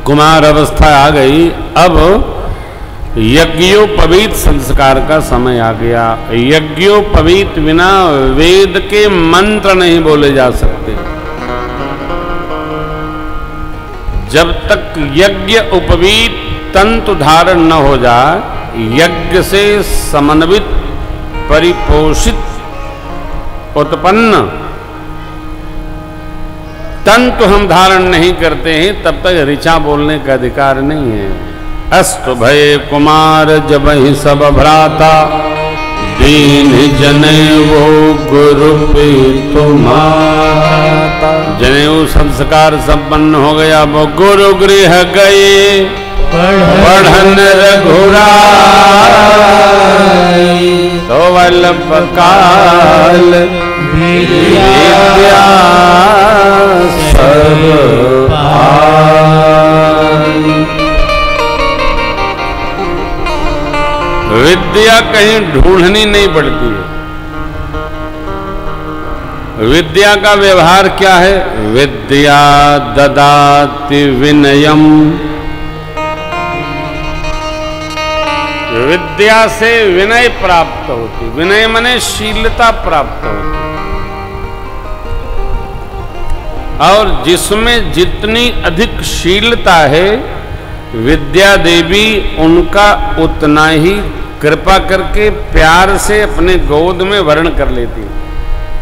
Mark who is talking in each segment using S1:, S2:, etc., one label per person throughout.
S1: कुमार अवस्था आ गई, अब यज्ञोपवीत संस्कार का समय आ गया। यज्ञोपवीत बिना वेद के मंत्र नहीं बोले जा सकते। जब तक यज्ञ उपवीत तंतु धारण न हो जाए, यज्ञ से समन्वित परिपोषित उत्पन्न तंतु हम धारण नहीं करते हैं, तब तक ऋचा बोलने का अधिकार नहीं है। अस्तु भय कुमार जब ही सब भ्राता, दीन जनेऊ गुरु तुम्हारा। जनेऊ संस्कार संपन्न हो गया, वो गुरु गृह गए पढ़न रघुराई। तो वल्लभ काल विद्या सब पाई। विद्या कहीं ढूंढनी नहीं पड़ती है। विद्या का व्यवहार क्या है? विद्या ददाति विनयम। विद्या से विनय प्राप्त होती, विनय माने शीलता प्राप्त होती। और जिसमें जितनी अधिक शीलता है, विद्या देवी उनका उतना ही कृपा करके प्यार से अपने गोद में वर्ण कर लेती,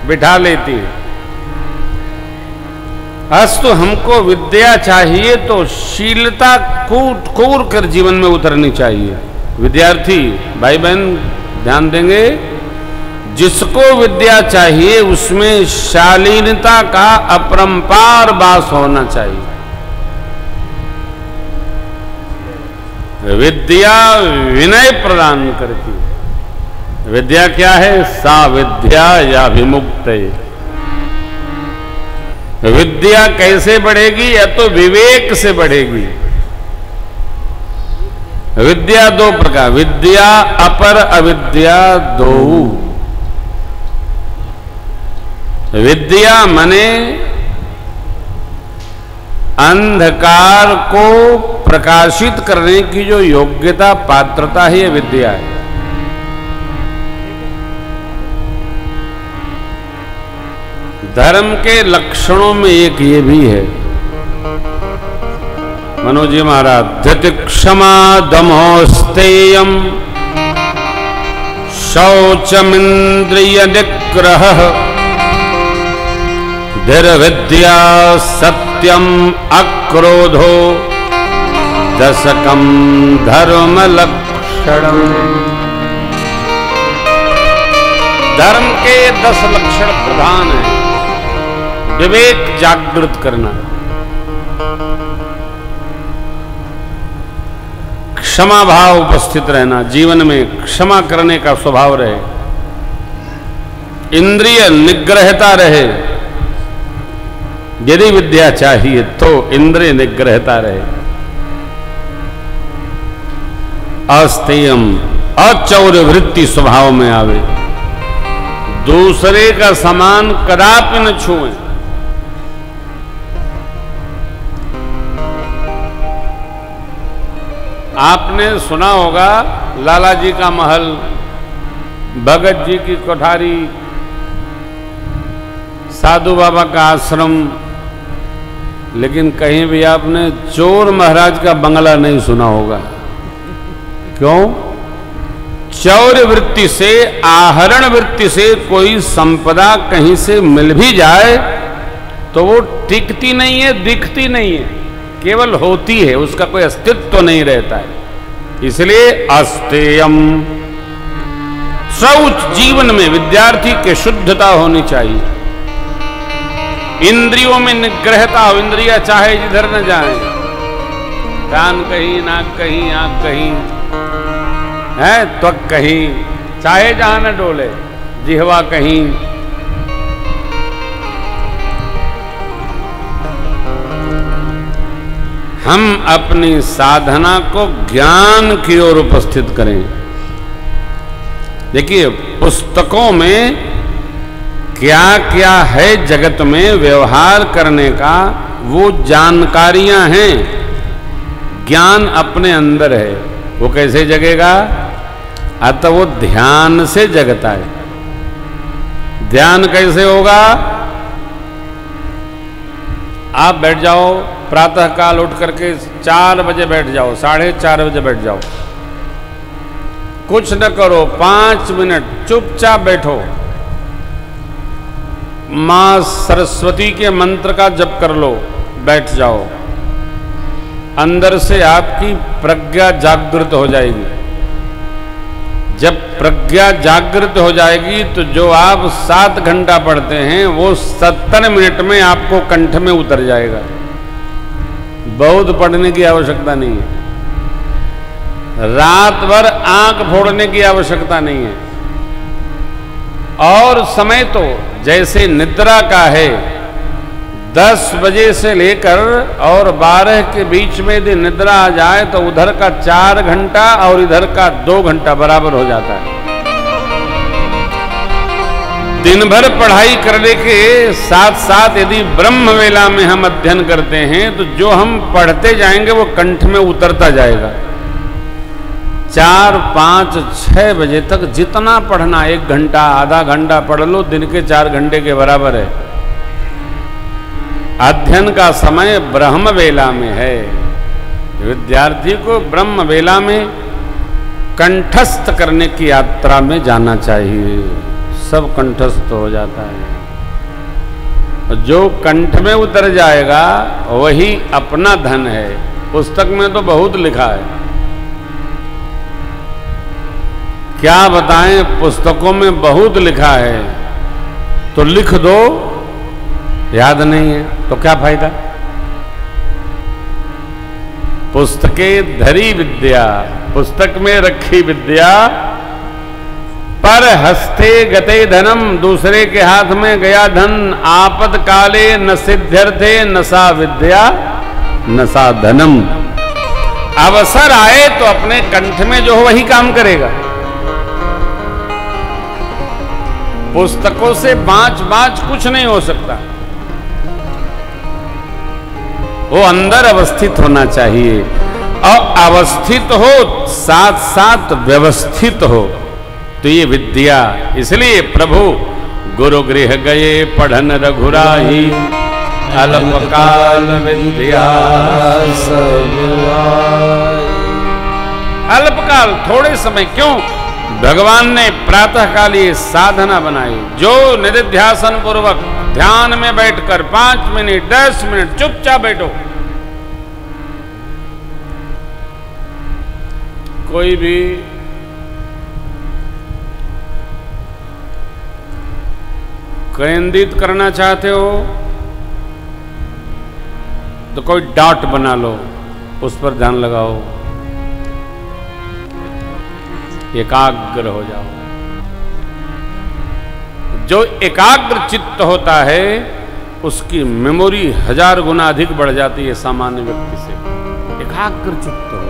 S1: बिठा लेती है। अस्तु हमको विद्या चाहिए तो शीलता कूट कूट कर जीवन में उतरनी चाहिए। विद्यार्थी भाई बहन ध्यान देंगे, जिसको विद्या चाहिए उसमें शालीनता का अपरंपार वास होना चाहिए। विद्या विनय प्रदान करती है। विद्या क्या है? सा विद्या या विमुक्त। विद्या कैसे बढ़ेगी? या तो विवेक से बढ़ेगी। विद्या दो प्रकार, विद्या अपर अविद्या दो। विद्या माने अंधकार को प्रकाशित करने की जो योग्यता पात्रता है, ये विद्या है। धर्म के लक्षणों में एक ये भी है। मनोज जी महाराज, धृतिक्षमा दमोस्तेयम शौचमिंद्रिय निग्रह धीरविद्या सत्यम अक्रोधो दशकम धर्म लक्षणम। धर्म के 10 लक्षण प्रधान हैं। विवेक जागृत करना, क्षमा भाव उपस्थित रहना, जीवन में क्षमा करने का स्वभाव रहे, इंद्रिय निग्रहता रहे। यदि विद्या चाहिए तो इंद्रिय निग्रहता रहे। अस्तेयम, अचौर्य वृत्ति स्वभाव में आवे। दूसरे का सामान कदापि न छुए। आपने सुना होगा लाला जी का महल, भगत जी की कोठारी, साधु बाबा का आश्रम, लेकिन कहीं भी आपने चोर महाराज का बंगला नहीं सुना होगा। क्यों? चौर्य वृत्ति से, आहरण वृत्ति से कोई संपदा कहीं से मिल भी जाए तो वो टिकती नहीं है, दिखती नहीं है, केवल होती है, उसका कोई अस्तित्व तो नहीं रहता है। इसलिए अस्तेयम, शौच जीवन में विद्यार्थी के शुद्धता होनी चाहिए। इंद्रियों में निग्रहता हो, इंद्रिया चाहे जिधर न जाए, कान कहीं, नाक कहीं, आंख कहीं, है त्वक कहीं, चाहे जहां न डोले, जिह्वा कहीं। हम अपनी साधना को ज्ञान की ओर उपस्थित करें। देखिए पुस्तकों में क्या क्या है जगत में व्यवहार करने का, वो जानकारियां हैं, ज्ञान अपने अंदर है, वो कैसे जगेगा? अतः वो ध्यान से जगता है। ध्यान कैसे होगा? आप बैठ जाओ, प्रातः काल उठ करके 4 बजे बैठ जाओ, 4:30 बजे बैठ जाओ, कुछ न करो, 5 मिनट चुपचाप बैठो, मां सरस्वती के मंत्र का जप कर लो, बैठ जाओ। अंदर से आपकी प्रज्ञा जागृत हो जाएगी। जब प्रज्ञा जागृत हो जाएगी तो जो आप 7 घंटा पढ़ते हैं वो 70 मिनट में आपको कंठ में उतर जाएगा। बहुत पढ़ने की आवश्यकता नहीं है, रात भर आंख फोड़ने की आवश्यकता नहीं है। और समय तो जैसे निद्रा का है, 10 बजे से लेकर और 12 के बीच में यदि निद्रा आ जाए तो उधर का 4 घंटा और इधर का 2 घंटा बराबर हो जाता है। दिन भर पढ़ाई करने के साथ साथ यदि ब्रह्म वेला में हम अध्ययन करते हैं तो जो हम पढ़ते जाएंगे वो कंठ में उतरता जाएगा। 4, 5, 6 बजे तक जितना पढ़ना, 1 घंटा, आधा घंटा पढ़ लो, दिन के 4 घंटे के बराबर है। अध्ययन का समय ब्रह्म वेला में है। विद्यार्थी को ब्रह्म वेला में कंठस्थ करने की यात्रा में जाना चाहिए। सब कंठस्थ हो जाता है। जो कंठ में उतर जाएगा वही अपना धन है। पुस्तक में तो बहुत लिखा है, क्या बताएं, पुस्तकों में बहुत लिखा है, तो लिख दो, याद नहीं है तो क्या फायदा? पुस्तके धरी विद्या, पुस्तक में रखी विद्या, पर हस्ते गते धनम, दूसरे के हाथ में गया धन। आपद काले न सिद्ध्यर्थे न सा विद्या न सा धनम। अवसर आए तो अपने कंठ में जो हो वही काम करेगा। पुस्तकों से बाँच कुछ नहीं हो सकता, वो अंदर अवस्थित होना चाहिए। और अवस्थित हो साथ साथ व्यवस्थित हो, तो ये विद्या। इसलिए प्रभु गुरु गृह गए पढ़न रघुराही, अल्पकाल विद्या अल्पकाल, थोड़े समय। क्यों? भगवान ने प्रातः काल ये साधना बनाई। जो निधिध्यासन पूर्वक ध्यान में बैठकर 5 मिनट 10 मिनट चुपचाप बैठो, कोई भी केंद्रित करना चाहते हो तो कोई डॉट बना लो, उस पर ध्यान लगाओ, एकाग्र हो जाओ। जो एकाग्र चित्त होता है उसकी मेमोरी 1000 गुना अधिक बढ़ जाती है सामान्य व्यक्ति से। एकाग्र चित्त हो।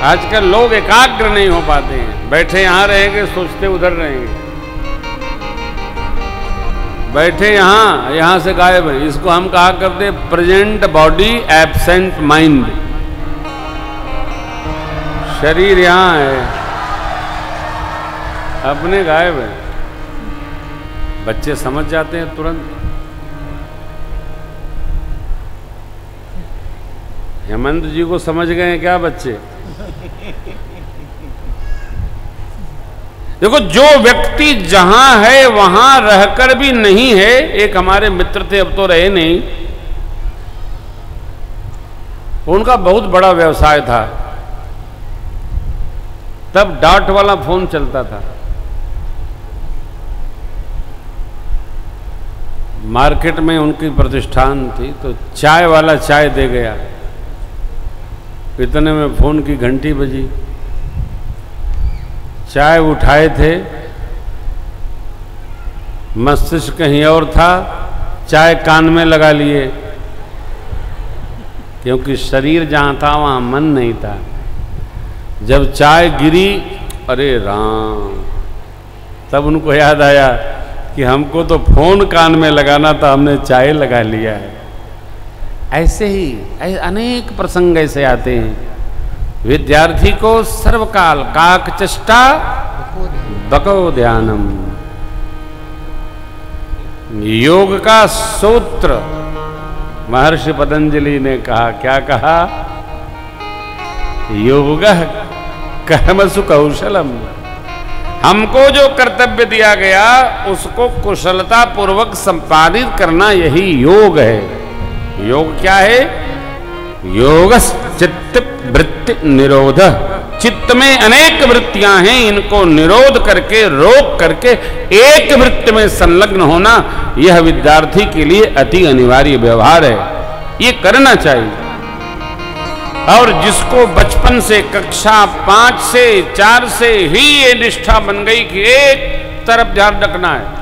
S1: आजकल लोग एकाग्र नहीं हो पाते हैं, बैठे यहां रहेंगे सोचते उधर रहेंगे, बैठे यहां से गायब है। इसको हम कहा करते प्रेजेंट बॉडी एब्सेंट माइंड। शरीर यहां है, अपने गायब है। बच्चे समझ जाते हैं तुरंत। हेमंत जी को समझ गए हैं क्या बच्चे? देखो, जो व्यक्ति जहां है वहां रहकर भी नहीं है। एक हमारे मित्र थे, अब तो रहे नहीं, उनका बहुत बड़ा व्यवसाय था। तब डाट वाला फोन चलता था, मार्केट में उनकी प्रतिष्ठान थी, तो चाय वाला चाय दे गया। इतने में फोन की घंटी बजी, चाय उठाए थे, मस्तिष्क कहीं और था, चाय कान में लगा लिए, क्योंकि शरीर जहां था वहां मन नहीं था। जब चाय गिरी, अरे राम, तब उनको याद आया कि हमको तो फोन कान में लगाना था, हमने चाय लगा लिया है। ऐसे ही अनेक प्रसंग ऐसे आते हैं। विद्यार्थी को सर्वकाल काक चेष्टा बको ध्यानम। योग का सूत्र महर्षि पतंजलि ने कहा, क्या कहा? योगः कर्मसु कौशलम। हमको जो कर्तव्य दिया गया उसको कुशलता पूर्वक संपादित करना, यही योग है। योग क्या है? योगस् चित्त वृत्ति निरोध। चित्त में अनेक वृत्तियां हैं, इनको निरोध करके, रोक करके एक वृत्ति में संलग्न होना, यह विद्यार्थी के लिए अति अनिवार्य व्यवहार है। ये करना चाहिए। और जिसको बचपन से कक्षा 5 से 4 से ही ये निष्ठा बन गई कि एक तरफ ध्यान रखना है,